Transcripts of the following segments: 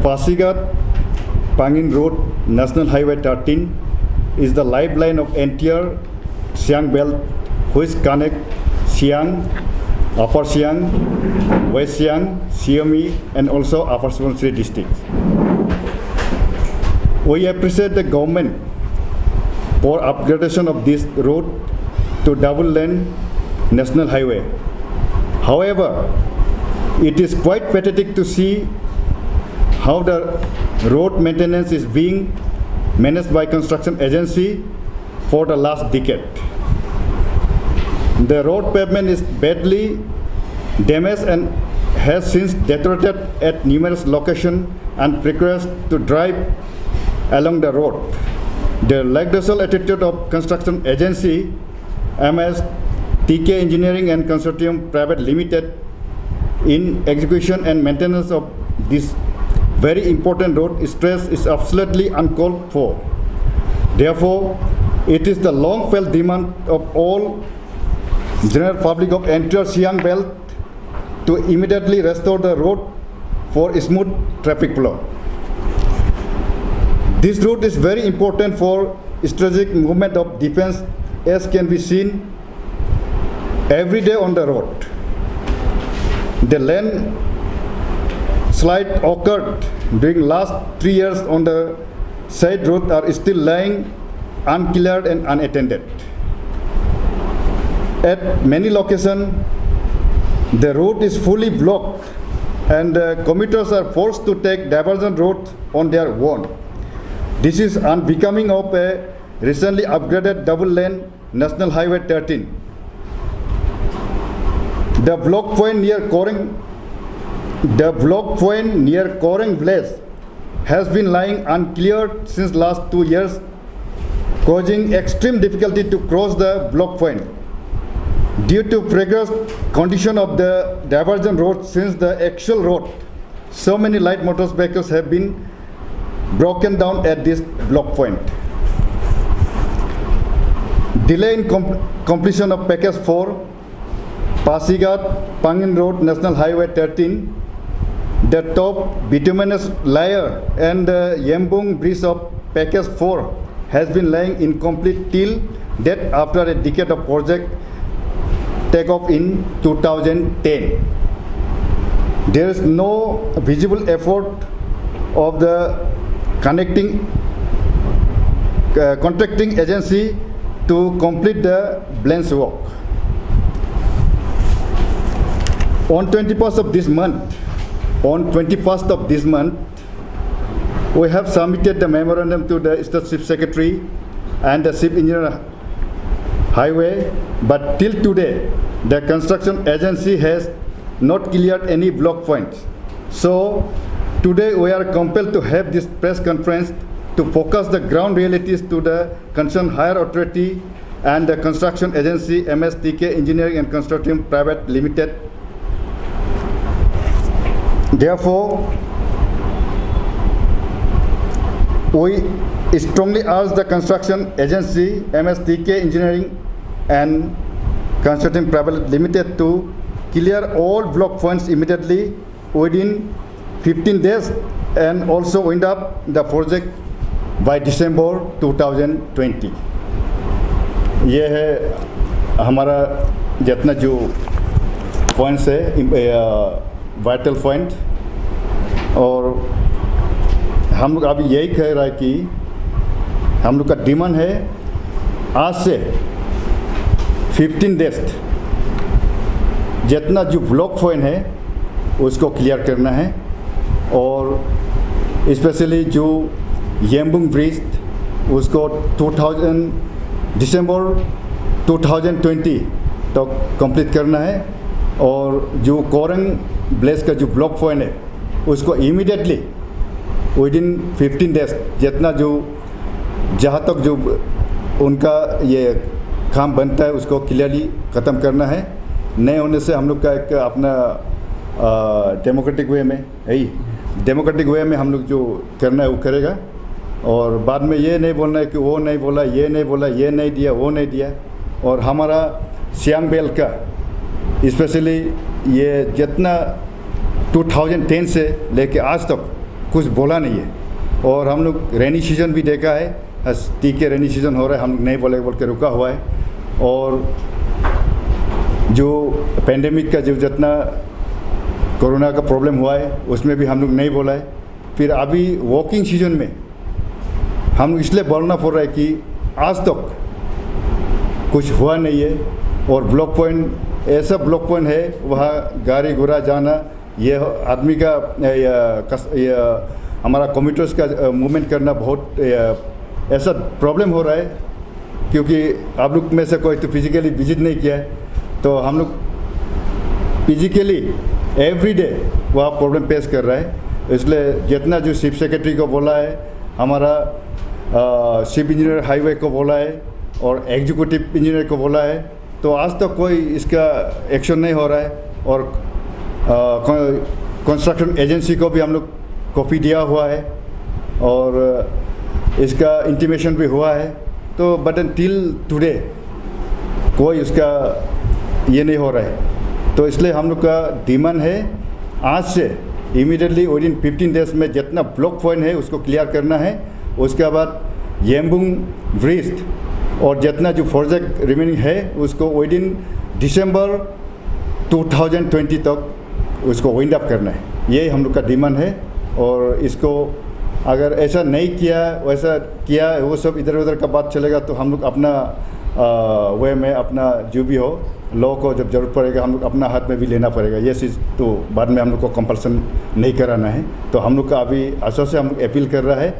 Pasigat Pangin Road, National Highway 13, is the lifeline of entire Siang Belt, which connect Siang, Upper Siang, West Siang, Xiaomi, and also Upper Subansiri districts. We appreciate the government for upgradation of this road to double-lane national highway. However, it is quite pathetic to see how the road maintenance is being managed by construction agency for the last decade. The road pavement is badly damaged and has since deteriorated at numerous locations and precarious to drive along the road. The lackluster attitude of construction agency MS TK Engineering and Consortium Private Limited in execution and maintenance of this very important road stretch is absolutely uncalled for. Therefore, it is the long felt demand of all general public of entire Siang Belt to immediately restore the road for smooth traffic flow. This route is very important for strategic movement of defense, as can be seen every day on the road. The landslide occurred during last 3 years on the side road are still lying uncleared and unattended. At many locations, the road is fully blocked and commuters are forced to take diversion roads on their own. This is unbecoming of a recently upgraded double-lane National Highway 13. The block point near Koreng Village has been lying uncleared since last 2 years, causing extreme difficulty to cross the block point. Due to precarious condition of the diversion road since the actual road, so many light motorcycles have been broken down at this block point. Delay in completion of package 4, Pasigat Pangin Road, National Highway 13, the top bituminous layer and the Yembung Bridge of package 4 has been lying incomplete till date after a decade of project take off in 2010. There is no visible effort of the contracting agency to complete the balance work. On 21st of this month, we have submitted the memorandum to the State Chief Secretary and the Chief Engineer Highway, but till today, the construction agency has not cleared any block points. So, today we are compelled to have this press conference to focus the ground realities to the concerned higher authority and the construction agency MSTK Engineering and Consortium Private Limited. Therefore, we strongly urge the construction agency MSTK Engineering and Consortium Private Limited to clear all block points immediately within 15 days and also wind up the project by December 2020. ये है हमारा जितना जो points है vital point, और हम लोग अभी यही कह रहा है कि हम लोग का डिमांड है आज से 15 डेज जितना जो ब्लॉक पॉइंट है उसको क्लियर करना है, और स्पेशली जो येम्बुंग ब्रिज उसको दिसंबर 2020 तक कंप्लीट करना है, और जो कोरंग ब्लेस का जो ब्लॉक पॉइंट है उसको इमीडिएटली विदिन 15 डेज जितना जो जहाँ तक जो उनका ये काम बनता है उसको क्लियरली ख़त्म करना है। नहीं होने से हम लोग का एक अपना डेमोक्रेटिक वे में हम लोग जो करना है वो करेगा, और बाद में ये नहीं बोलना है कि वो नहीं बोला, ये नहीं बोला, ये नहीं दिया, वो नहीं दिया। और हमारा सियांग बेल्ट का स्पेशली ये जितना 2010 से लेके आज तक कुछ बोला नहीं है। और हम लोग रेनी सीजन भी देखा है, ठीक है रेनी सीजन हो रहा है, हम लोग नहीं बोल के रुका हुआ है। और जो पेंडेमिक का जो जितना कोरोना का प्रॉब्लम हुआ है उसमें भी हम लोग नहीं बोला है। फिर अभी वॉकिंग सीजन में हम लोग इसलिए बोलना पड़ रहा है कि आज तक कुछ हुआ नहीं है। और ब्लॉक पॉइंट ऐसा ब्लॉक पॉइंट है, वहाँ गाड़ी घोड़ा जाना, ये आदमी का हमारा कम्यूटर्स का मूवमेंट करना बहुत ऐसा प्रॉब्लम हो रहा है। क्योंकि आप लोग में से कोई तो फिजिकली विजिट नहीं किया है, तो हम लोग फिजिकली एवरी डे वहाँ प्रॉब्लम फेस कर रहा है। इसलिए जितना जो चीफ सेक्रेटरी को बोला है, हमारा चीफ इंजीनियर हाईवे को बोला है और एग्जीक्यूटिव इंजीनियर को बोला है, तो आज तक कोई इसका एक्शन नहीं हो रहा है। और कंस्ट्रक्शन एजेंसी को भी हम लोग कॉपी दिया हुआ है और इसका इंटीमेशन भी हुआ है, तो बट टिल टुडे कोई उसका ये नहीं हो रहा है। तो इसलिए हम लोग का डिमांड है आज से इमीडिएटली विद इन 15 डेज में जितना ब्लॉक पॉइंट है उसको क्लियर करना है। उसके बाद येम्बुंग ब्रिज और जितना जो प्रोजेक्ट रिमेनिंग है उसको विद इन दिसंबर 2020 तक उसको वाइंड अप करना है। यही हम लोग का डिमांड है। और इसको अगर ऐसा नहीं किया, वैसा किया, वो सब इधर उधर का बात चलेगा, तो हम लोग अपना वे में अपना जो भी हो लॉ को जब जरूरत पड़ेगा हम लोग अपना हाथ में भी लेना पड़ेगा। ये चीज़ तो बाद में हम लोग को कंपल्सन नहीं कराना है। तो हम लोग का अभी आशा से हम लोग अपील कर रहा है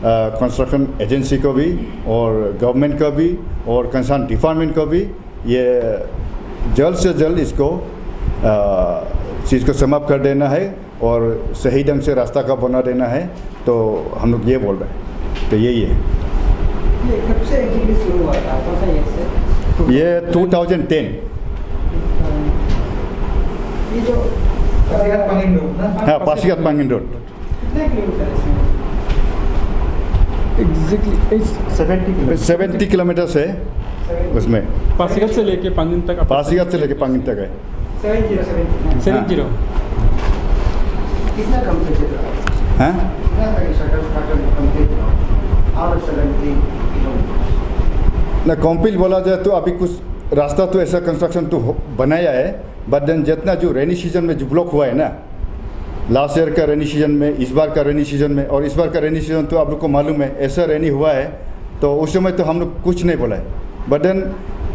कंस्ट्रक्शन एजेंसी को भी और गवर्नमेंट को भी और कंसर्न डिपार्टमेंट को भी, ये जल्द से जल्द इसको चीज़ को समाप्त कर देना है और सही ढंग से रास्ता का बना देना है। तो हम लोग ये बोल रहे हैं, तो यही है। ये कब से एक्चुअली शुरू हुआ था, कौन सा ईयर से? ये 2010। ये जो पासीघाट पांगिन रोड ना? हाँ, पासीघाट पांगिन रोड। कितने किलोमीटर है इसमें? एग्जैक्टली 70 किलोमीटर है उसमें। पासीघाट से लेके पांगिन तक। पासीघाट से लेके पांगिन तक है 70 कितना कंप्लीट है? हाँ, कितना तक स्ट्रक्चर कंप्लीट हुआ? और 70 किलोमीटर ना कॉम्पिल बोला जाए तो अभी कुछ रास्ता तो ऐसा कंस्ट्रक्शन तो बनाया है, बट देन जितना जो रेनी सीजन में जो ब्लॉक हुआ है ना, लास्ट ईयर का रेनी सीजन में, इस बार का रेनी सीजन में, और इस बार का रेनी सीजन तो आप लोग को मालूम है ऐसा रेनी हुआ है, तो उस समय तो हम लोग कुछ नहीं बोला है। बट देन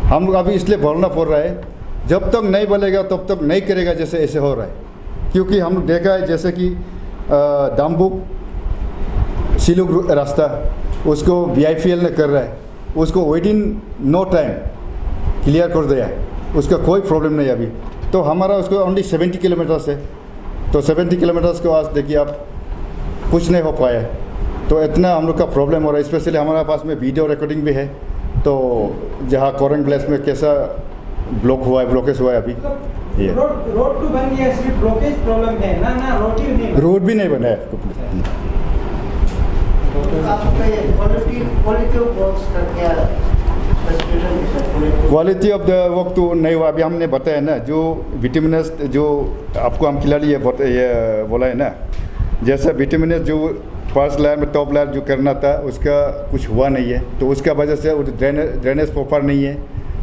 हम लोग अभी इसलिए बोलना पड़ रहा है, जब तक नहीं बोलेगा तब तक नहीं करेगा जैसे ऐसे हो रहा है। क्योंकि हम लोग देखा है जैसे कि दाम्बुक सिलुक रास्ता उसको BIFL ने कर रहा है, उसको within no time clear कर दिया है, उसका कोई प्रॉब्लम नहीं अभी। तो हमारा उसको ओनली 70 किलोमीटर्स है, तो 70 किलोमीटर्स को आज देखिए आप कुछ नहीं हो पाया। तो इतना हम लोग का प्रॉब्लम हो रहा है। स्पेशली हमारे पास में वीडियो रिकॉर्डिंग भी है, तो जहाँ कोरंग प्लेस में कैसा ब्लॉक हुआ है, ब्लॉकेज हुआ है अभी। ये रोड तो बन गया, सिर्फ ब्लॉकेज प्रॉब्लम है ना रोड ही नहीं, रोड भी नहीं बना है। क्वालिटी ऑफ द वर्क तो नहीं हुआ। अभी हमने बताया ना, जो विटामिनस जो आपको हम खिला लिए ये बोला है ना, जैसा विटामिनस जो फर्स्ट लेयर में टॉप लेयर जो करना था उसका कुछ हुआ नहीं है, तो उसका वजह से ड्रेनेज प्रॉपर नहीं है,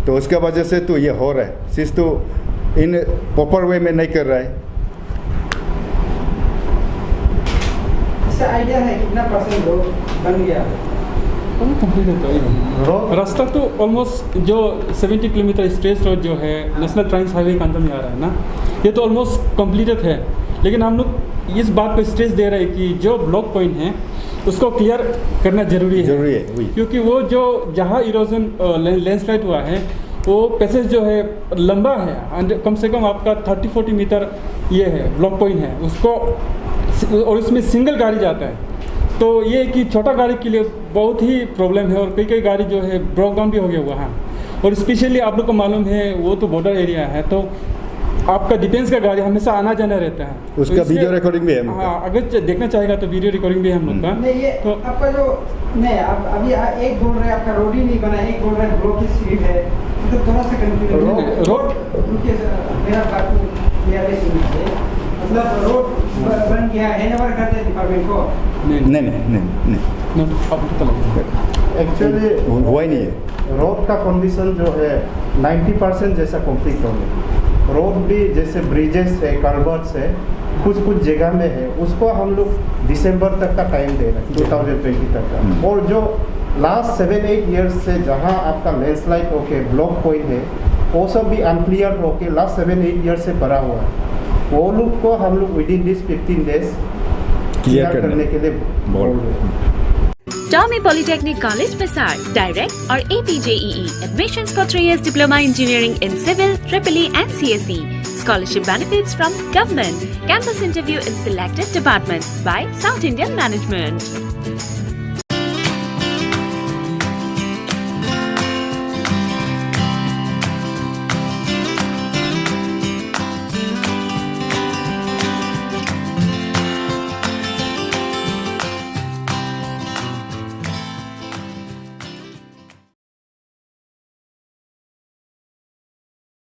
तो उसका वजह से तो ये हो रहा है। चीज़ तो इन प्रॉपर वे में नहीं कर रहा है। इसका आइडिया है कितना % रोड बन गया? रास्ता तो ऑलमोस्ट जो 70 किलोमीटर स्ट्रेच रोड जो है नेशनल ट्रांस हाईवे के अंदर में आ रहा है ना, ये तो ऑलमोस्ट कंप्लीटेड है। लेकिन हम लोग इस बात पर स्ट्रेस दे रहे हैं कि जो ब्लॉक पॉइंट है उसको क्लियर करना जरूरी है, क्योंकि वो जो जहाँ इरोजन लैंडस्लाइड हुआ है वो पैसेज जो है लंबा है, एंड कम से कम आपका 30-40 मीटर ये है ब्लॉक पॉइंट है उसको, और इसमें सिंगल गाड़ी जाता है। तो ये कि छोटा गाड़ी के लिए बहुत ही प्रॉब्लम है, और कई गाड़ी जो है ब्रेक डाउन भी हो गया हुआ है। और स्पेशली आप लोग को मालूम है वो तो बॉर्डर एरिया है, तो आपका डिफेंस का गाड़ी हमेशा आना जाना रहता है। उसका तो वीडियो रिकॉर्डिंग भी है। हाँ, अगर देखना चाहेगा तो वीडियो रिकॉर्डिंग भी है हम लोग का। नहीं, ये तो आपका जो नहीं अभी एक बोल रहे हैं आपका रोड ही नहीं बना, एक बोल रहे हैं ब्लॉक स्ट्रीट है, तो थोड़ा सा कंफ्यूजन। रोड रुकिए सर, मेरा बात क्लियरली सुनिए। मतलब रोड बन गया हैंडओवर कर दे डिपार्टमेंट को। नहीं नोट अब पता लगा। एक्चुअली हुआ ही नहीं है। रोड का कंडीशन जो है 90% जैसा कंप्लीट हो गया। रोड भी जैसे ब्रिजेस है, कर्वर्स है, कुछ जगह में है, उसको हम लोग दिसंबर तक का टाइम दे रहे हैं, 2020 तक का। और जो लास्ट 7-8 ईयर्स से जहां आपका लैंडस्लाइड होके ब्लॉक पॉइंट है, वो सब भी अनक्लियर होके लास्ट 7-8 ईयर्स से पड़ा हुआ है। वो लोग को हम लोग with in this 15 days clear करने के लिए बोल रहे हैं। Tommy Polytechnic College, Pasar. Direct or APJEE. Admissions for 3 years Diploma Engineering in Civil, EEE and CSE. Scholarship benefits from government. Campus interview in selected departments by South Indian Management.